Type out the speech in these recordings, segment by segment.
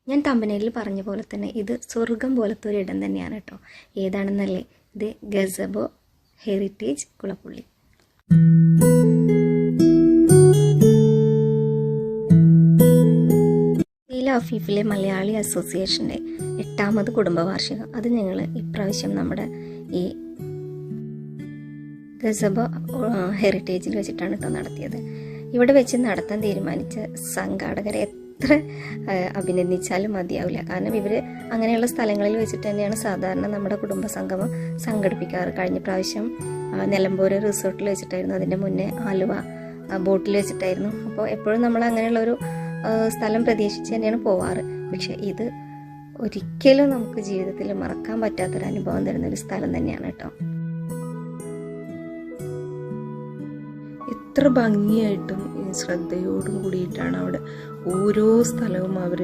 ഞാൻ തമ്പനയിൽ പറഞ്ഞ പോലെ തന്നെ ഇത് സ്വർഗം പോലത്തെ ഒരു ഇടം തന്നെയാണ് കേട്ടോ. ഏതാണെന്നല്ലേ, ഇത് ഗസബോ ഹെറിറ്റേജ് കുളപ്പുള്ളി. അഫീഫിലെ മലയാളി അസോസിയേഷൻ്റെ 8ാമത് കുടുംബവാർഷികം അത് ഞങ്ങൾ ഇപ്രാവശ്യം നമ്മുടെ ഈ ഗസബോ ഹെറിറ്റേജിൽ വെച്ചിട്ടാണ് കേട്ടോ നടത്തിയത്. ഇവിടെ വെച്ച് നടത്താൻ തീരുമാനിച്ച സംഘാടകരെ എത്ര അഭിനന്ദിച്ചാലും മതിയാവില്ല. കാരണം ഇവർ അങ്ങനെയുള്ള സ്ഥലങ്ങളിൽ വെച്ചിട്ട് തന്നെയാണ് സാധാരണ നമ്മുടെ കുടുംബസംഗമം സംഘടിപ്പിക്കാറ്. കഴിഞ്ഞ പ്രാവശ്യം നിലമ്പൂർ റിസോർട്ടിൽ വെച്ചിട്ടായിരുന്നു, അതിൻ്റെ മുന്നേ ആലുവ ബോട്ടിൽ വെച്ചിട്ടായിരുന്നു. അപ്പോൾ എപ്പോഴും നമ്മൾ അങ്ങനെയുള്ളൊരു സ്ഥലം പ്രതീക്ഷിച്ച് തന്നെയാണ് പോവാറ്. പക്ഷെ ഇത് ഒരിക്കലും നമുക്ക് ജീവിതത്തിൽ മറക്കാൻ പറ്റാത്തൊരു അനുഭവം തരുന്നൊരു സ്ഥലം തന്നെയാണ് കേട്ടോ. എത്ര ഭംഗിയായിട്ടും ശ്രദ്ധയോടും കൂടിയിട്ടാണ് അവിടെ ഓരോ സ്ഥലവും അവർ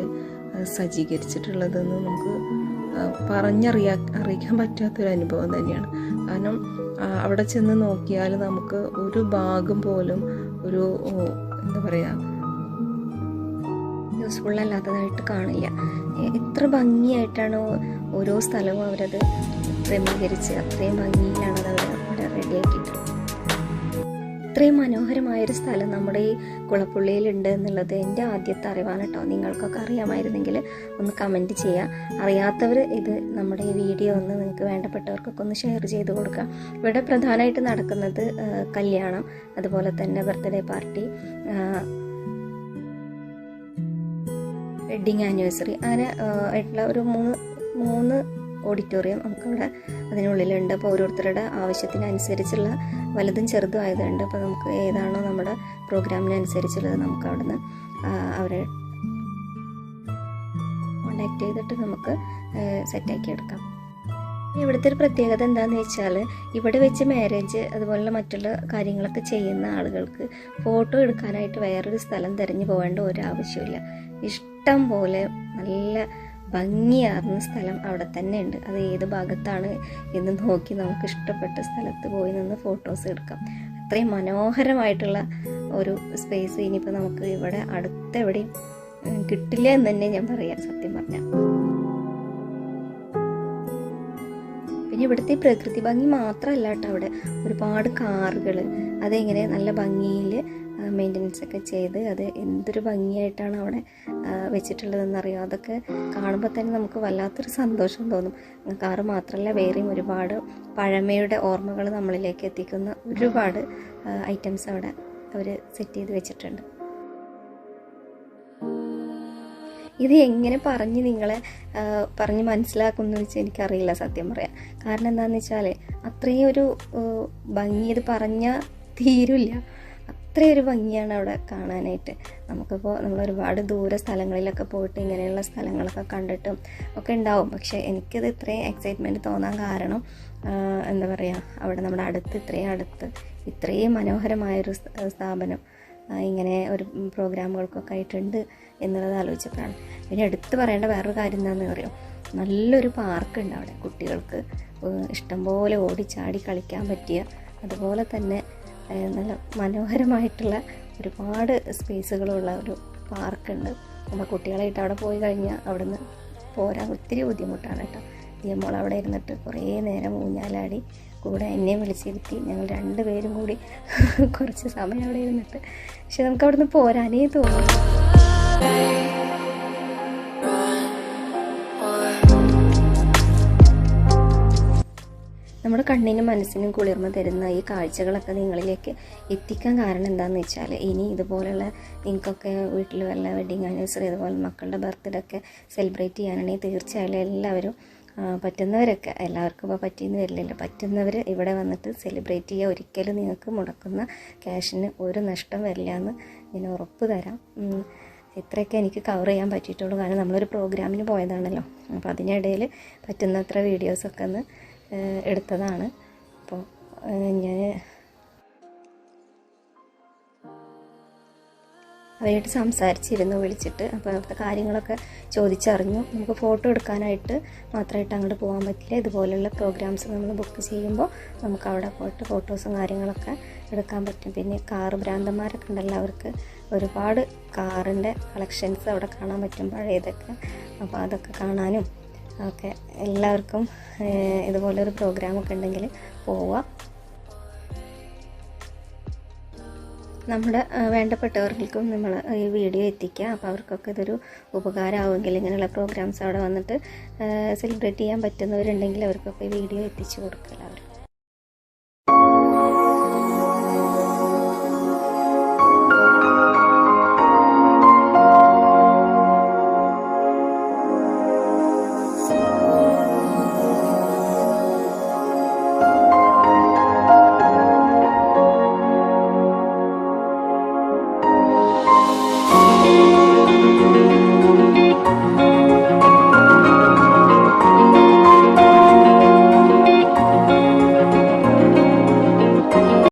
സജ്ജീകരിച്ചിട്ടുള്ളതെന്ന് നമുക്ക് അറിയിക്കാൻ പറ്റാത്തൊരു അനുഭവം തന്നെയാണ്. കാരണം അവിടെ ചെന്ന് നോക്കിയാൽ നമുക്ക് ഒരു ഭാഗം പോലും ഒരു എന്താ പറയുക യൂസ്ഫുൾ അല്ലാത്തതായിട്ട് കാണില്ല. എത്ര ഭംഗിയായിട്ടാണ് ഓരോ സ്ഥലവും അവരത് ക്രമീകരിച്ച് അത്രയും ഭംഗിയിലാണ് അത് അവിടെ റെഡിയാക്കിയിട്ടുള്ളത്. ഇത്രയും മനോഹരമായൊരു സ്ഥലം നമ്മുടെ ഈ കുളപ്പുള്ളിയിലുണ്ട് എന്നുള്ളത് എൻ്റെ ആദ്യത്തെ അറിവാണ് കേട്ടോ. നിങ്ങൾക്കൊക്കെ അറിയാമായിരുന്നെങ്കിൽ ഒന്ന് കമൻറ്റ് ചെയ്യുക. അറിയാത്തവർ ഇത് നമ്മുടെ ഈ വീഡിയോ ഒന്ന് നിങ്ങൾക്ക് വേണ്ടപ്പെട്ടവർക്കൊക്കെ ഒന്ന് ഷെയർ ചെയ്ത് കൊടുക്കുക. ഇവിടെ പ്രധാനമായിട്ട് നടക്കുന്നത് കല്യാണം, അതുപോലെ തന്നെ ബർത്ത്ഡേ പാർട്ടി, വെഡ്ഡിങ് ആനിവേഴ്സറി, അങ്ങനെ ആയിട്ടുള്ള ഒരു മൂന്ന് ഓഡിറ്റോറിയം നമുക്കവിടെ അതിനുള്ളിലുണ്ട്. അപ്പോൾ ഓരോരുത്തരുടെ ആവശ്യത്തിനനുസരിച്ചുള്ള വലുതും ചെറുതും ആയതുണ്ട്. അപ്പോൾ നമുക്ക് ഏതാണോ നമ്മുടെ പ്രോഗ്രാമിനനുസരിച്ചുള്ളത് നമുക്ക് അവിടുന്ന് അവരെ കോണ്ടാക്ട് ചെയ്തിട്ട് നമുക്ക് സെറ്റാക്കി എടുക്കാം. ഇവിടുത്തെ ഒരു പ്രത്യേകത എന്താണെന്ന് വെച്ചാൽ ഇവിടെ വെച്ച് മാരേജ് അതുപോലുള്ള മറ്റുള്ള കാര്യങ്ങളൊക്കെ ചെയ്യുന്ന ആളുകൾക്ക് ഫോട്ടോ എടുക്കാനായിട്ട് വേറൊരു സ്ഥലം തിരഞ്ഞു പോകേണ്ട ഒരാവശ്യമില്ല. ഇഷ്ടം പോലെ നല്ല ഭംഗിയാർന്ന സ്ഥലം അവിടെ തന്നെ ഉണ്ട്. അത് ഏത് ഭാഗത്താണ് എന്ന് നോക്കി നമുക്ക് ഇഷ്ടപ്പെട്ട സ്ഥലത്ത് പോയി നിന്ന് ഫോട്ടോസ് എടുക്കാം. അത്രയും മനോഹരമായിട്ടുള്ള ഒരു സ്പേസ് ഇനിയിപ്പോൾ നമുക്ക് ഇവിടെ അടുത്തെവിടെയും കിട്ടില്ല എന്ന് തന്നെ ഞാൻ പറയാം സത്യം പറഞ്ഞാൽ. പിന്നെ ഇവിടുത്തെ പ്രകൃതി ഭംഗി മാത്രമല്ല കേട്ടോ, അവിടെ ഒരുപാട് കാറുകൾ അതെങ്ങനെ നല്ല ഭംഗിയിൽ മെയിൻ്റനൻസ് ഒക്കെ ചെയ്ത് അത് എന്തൊരു ഭംഗിയായിട്ടാണ് അവിടെ വെച്ചിട്ടുള്ളതെന്നറിയാം. അതൊക്കെ കാണുമ്പോൾ തന്നെ നമുക്ക് വല്ലാത്തൊരു സന്തോഷം തോന്നും. കാറ് മാത്രമല്ല, വേറെയും ഒരുപാട് പഴമയുടെ ഓർമ്മകൾ നമ്മളിലേക്ക് എത്തിക്കുന്ന ഒരുപാട് ഐറ്റംസ് അവിടെ അവർ സെറ്റ് ചെയ്ത് വെച്ചിട്ടുണ്ട്. ഇത് എങ്ങനെ പറഞ്ഞ് മനസ്സിലാക്കുമെന്ന് വെച്ചാൽ എനിക്കറിയില്ല സത്യം പറയാം. കാരണം എന്താണെന്ന് വെച്ചാൽ അത്രയും ഒരു ഭംഗി ഇത് പറഞ്ഞാൽ തീരില്ല. അത്രയൊരു ഭംഗിയാണ് അവിടെ കാണാനായിട്ട്. നമുക്കിപ്പോൾ നമ്മൾ ഒരുപാട് ദൂര സ്ഥലങ്ങളിലൊക്കെ പോയിട്ട് ഇങ്ങനെയുള്ള സ്ഥലങ്ങളൊക്കെ കണ്ടിട്ടും ഒക്കെ ഉണ്ടാവും. പക്ഷേ എനിക്കത് ഇത്രയും എക്സൈറ്റ്മെൻറ്റ് തോന്നാൻ കാരണം എന്താ പറയുക, അവിടെ നമ്മുടെ ഇത്രയും മനോഹരമായൊരു സ്ഥാപനം ഇങ്ങനെ ഒരു പ്രോഗ്രാമുകൾക്കൊക്കെ ആയിട്ടുണ്ട് എന്നുള്ളത് ആലോചിച്ചപ്പോഴാണ്. പിന്നെ എടുത്തു പറയേണ്ട വേറൊരു കാര്യം എന്താണെന്ന് പറയുമോ, നല്ലൊരു പാർക്കുണ്ട് അവിടെ. കുട്ടികൾക്ക് ഇഷ്ടംപോലെ ഓടിച്ചാടി കളിക്കാൻ പറ്റിയ, അതുപോലെ തന്നെ നല്ല മനോഹരമായിട്ടുള്ള ഒരുപാട് സ്പേസുകളുള്ള ഒരു പാർക്കുണ്ട്. നമ്മൾ കുട്ടികളായിട്ട് അവിടെ പോയി കഴിഞ്ഞാൽ അവിടെ നിന്ന് പോരാൻ ഒത്തിരി ബുദ്ധിമുട്ടാണ് കേട്ടോ. നമ്മൾ അവിടെ ഇരുന്നിട്ട് കുറേ നേരം ഊഞ്ഞാലാടി, കൂടെ എന്നെയും വിളിച്ചിരുത്തി ഞങ്ങൾ 2 പേരും കൂടി കുറച്ച് സമയം അവിടെ ഇരുന്നിട്ട്, പക്ഷെ നമുക്ക് അവിടെ നിന്ന് പോരാനേ തോന്നും. നമ്മുടെ കണ്ണിനും മനസ്സിനും കുളിർമ തരുന്ന ഈ കാഴ്ചകളൊക്കെ നിങ്ങളിലേക്ക് എത്തിക്കാൻ കാരണം എന്താണെന്ന് വെച്ചാൽ, ഇനി ഇതുപോലുള്ള നിങ്ങൾക്കൊക്കെ വീട്ടിൽ വല്ല വെഡ്ഡിങ് ആനിവേഴ്സറി അതുപോലെ മക്കളുടെ ബർത്ത്ഡേ ഒക്കെ സെലിബ്രേറ്റ് ചെയ്യാനാണെങ്കിൽ തീർച്ചയായും എല്ലാവരും പറ്റുന്നവരൊക്കെ, എല്ലാവർക്കും ഇപ്പോൾ പറ്റിയെന്ന് വരില്ലല്ലോ, പറ്റുന്നവർ ഇവിടെ വന്നിട്ട് സെലിബ്രേറ്റ് ചെയ്യുക. ഒരിക്കലും നിങ്ങൾക്ക് മുടക്കുന്ന ക്യാഷിന് ഒരു നഷ്ടം വരില്ല എന്ന് ഞാൻ ഉറപ്പ് തരാം. ഇത്രയൊക്കെ എനിക്ക് കവർ ചെയ്യാൻ പറ്റിയിട്ടുള്ളൂ. കാരണം നമ്മളൊരു പ്രോഗ്രാമിന് പോയതാണല്ലോ, അപ്പോൾ അതിനിടയിൽ പറ്റുന്നത്ര വീഡിയോസൊക്കെ ഒന്ന് എടുത്തതാണ്. അപ്പോൾ ഞാൻ അവരായിട്ട് സംസാരിച്ചിരുന്നു വിളിച്ചിട്ട്. അപ്പോൾ അവിടുത്തെ കാര്യങ്ങളൊക്കെ ചോദിച്ചറിഞ്ഞു. നമുക്ക് ഫോട്ടോ എടുക്കാനായിട്ട് മാത്രമായിട്ട് അങ്ങോട്ട് പോകാൻ പറ്റില്ല. ഇതുപോലുള്ള പ്രോഗ്രാംസ് നമ്മൾ ബുക്ക് ചെയ്യുമ്പോൾ നമുക്ക് അവിടെ പോയിട്ട് ഫോട്ടോസും കാര്യങ്ങളൊക്കെ എടുക്കാൻ പറ്റും. പിന്നെ കാറ് ഭ്രാന്തന്മാരൊക്കെ ഉണ്ടല്ലോ, അവർക്ക് ഒരുപാട് കാറിൻ്റെ കളക്ഷൻസ് അവിടെ കാണാൻ പറ്റും, പഴയതൊക്കെ. അപ്പോൾ അതൊക്കെ കാണാനും ഒക്കെ എല്ലാവർക്കും ഇതുപോലൊരു പ്രോഗ്രാമൊക്കെ ഉണ്ടെങ്കിൽ പോവുക. നമ്മുടെ വേണ്ടപ്പെട്ടവർക്കും നമ്മൾ ഈ വീഡിയോ എത്തിക്കുക. അപ്പോൾ അവർക്കൊക്കെ ഇതൊരു ഉപകാരമാവുമെങ്കിൽ ഇങ്ങനെയുള്ള പ്രോഗ്രാംസ് അവിടെ വന്നിട്ട് സെലിബ്രേറ്റ് ചെയ്യാൻ പറ്റുന്നവരുണ്ടെങ്കിൽ അവർക്കൊക്കെ ഈ വീഡിയോ എത്തിച്ചു കൊടുക്കുക എല്ലാവരും.